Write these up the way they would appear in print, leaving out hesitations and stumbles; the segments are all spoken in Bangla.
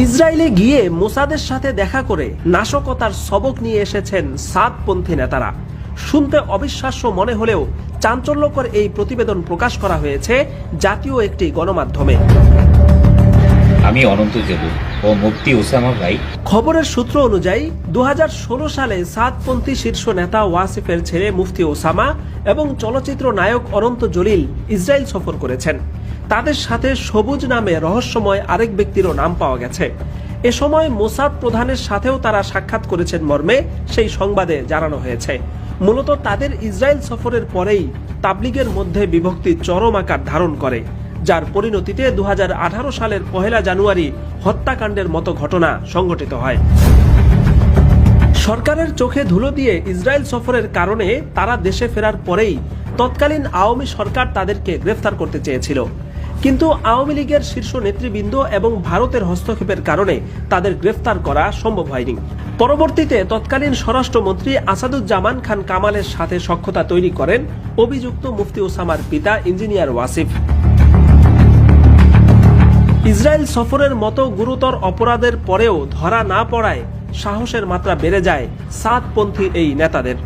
ইসরায়েলে গিয়ে মোসাদের সাথে দেখা করে নাশকতার সবক নিয়ে এসেছেন সাদপন্থী নেতারা। শুনতে অবিশ্বাস্য মনে হলেও চাঞ্চল্যকর এই প্রতিবেদন প্রকাশ করা হয়েছে জাতীয় একটি গণমাধ্যমে। আমি অনন্ত জলিল ও মুফতি ওসামা ভাই। খবরের সূত্র অনুযায়ী 2016 সালে সাদপন্থী শীর্ষ নেতা ওয়াসিফের ছেলে মুফতি ওসামা এবং চলচ্চিত্র নায়ক অনন্ত জলিল ইসরায়েল সফর করেছেন। তাদের সাথে সবুজ নামে রহস্যময় আরেক ব্যক্তিরও নাম পাওয়া গেছে। এ সময় মোসাদ প্রধানের সাথেও তারা সাক্ষাৎ করেছেন মর্মে সেই সংবাদে জানানো হয়েছে। মূলত তাদের ইসরায়েল সফরের পরেই তাবলিগের মধ্যে বিভক্তি চরম আকার ধারণ করে, যার পরিণতিতে 2018 সালের 1 জানুয়ারি হত্যাকাণ্ডের মতো ঘটনা সংঘটিত হয়। সরকারের চোখে ধুলো দিয়ে ইসরায়েল সফরের কারণে তারা দেশে ফেরার পরেই তৎকালীন আওয়ামী সরকার তাদেরকে গ্রেফতার করতে চেয়েছিল, কিন্তু আওয়ামী লীগের শীর্ষ নেতৃবৃন্দ এবং ভারতের হস্তক্ষেপের কারণে তাদের গ্রেফতার করা সম্ভব হয়নি। পরবর্তীতে তৎকালীন স্বরাষ্ট্রমন্ত্রী আসাদুজ্জামান খান কামালের সাথে সখ্যতা তৈরি করেন অভিযুক্ত মুফতি ওসামার পিতা ইঞ্জিনিয়ার ওয়াসিফ। ইসরায়েল সফরের মতো গুরুতর অপরাধের পরেও ধরা না পড়ায় সাহসের মাত্রা বেড়ে যায় সাদপন্থী এই নেতাদের।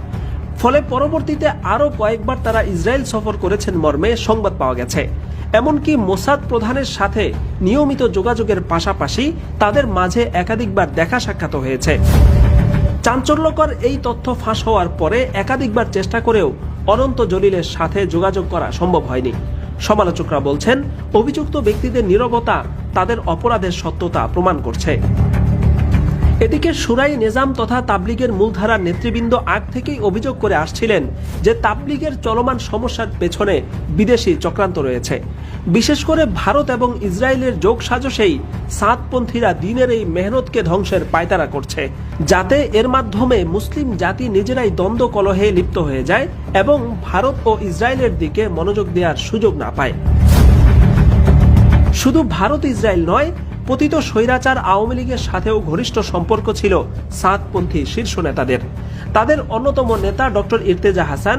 ফলে পরবর্তীতে আরও কয়েকবার তারা ইসরায়েল সফর করেছেন মর্মে সংবাদ পাওয়া গেছে। এমনকি মোসাদ প্রধানের সাথে নিয়মিত যোগাযোগের পাশাপাশি তাদের মাঝে একাধিকবার দেখা সাক্ষাৎ হয়েছে। চাঞ্চল্যকর এই তথ্য ফাঁস হওয়ার পরে একাধিকবার চেষ্টা করেও অনন্ত জলিলের সাথে যোগাযোগ করা সম্ভব হয়নি। সমালোচকরা বলছেন, অভিযুক্ত ব্যক্তিদের নীরবতা তাদের অপরাধের সত্যতা প্রমাণ করছে। এদিকে শুরাই নিজাম তথা তাবলিগের মূলধারার নেতৃবৃন্দ আগ থেকেই অভিযোগ করে আসছিলেন যে তাবলিগের চলমান সমস্যার পেছনে বিদেশি চক্রান্ত রয়েছে। বিশেষ করে ভারত এবং ইসরায়েলের যোগসাজশেই সাদপন্থীরা দিনের এই মেহনতকে ধ্বংসের পায়তারা করছে, যাতে এর মাধ্যমে মুসলিম জাতি নিজেরাই দ্বন্দ্ব কলহে লিপ্ত হয়ে যায় এবং ভারত ও ইসরায়েলের দিকে মনোযোগ দেওয়ার সুযোগ না পায়। শুধু ভারত ইসরায়েল নয়, পতিত স্বৈরাচার আওয়ামী লীগের সাথেও ঘনিষ্ঠ সম্পর্ক ছিল সাদপন্থী শীর্ষ নেতাদের। তাদের অন্যতম নেতা ডক্টর ইর্তেজা হাসান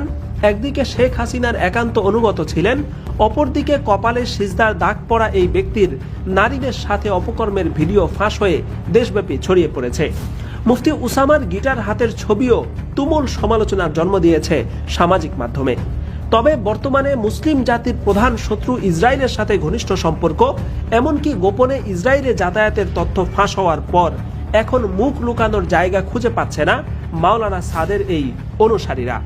একদিকে শেখ হাসিনার একান্ত অনুগত ছিলেন, অপরদিকে কপালে সিজদার দাগ পড়া এই ব্যক্তির নারীদের সাথে অপকর্মের ভিডিও ফাঁস হয়ে দেশব্যাপী ছড়িয়ে পড়েছে। মুফতি ওসামার গিটার হাতের ছবিও তুমুল সমালোচনার জন্ম দিয়েছে সামাজিক মাধ্যমে। তবে বর্তমানে মুসলিম জাতির প্রধান শত্রু ইসরায়েলের সাথে ঘনিষ্ঠ সম্পর্ক, এমনকি গোপনে ইসরায়েলে যাতায়াতের তথ্য ফাঁস হওয়ার পর এখন মুখ লুকানোর জায়গা খুঁজে পাচ্ছে না মাওলানা সাদের এই অনুসারীরা।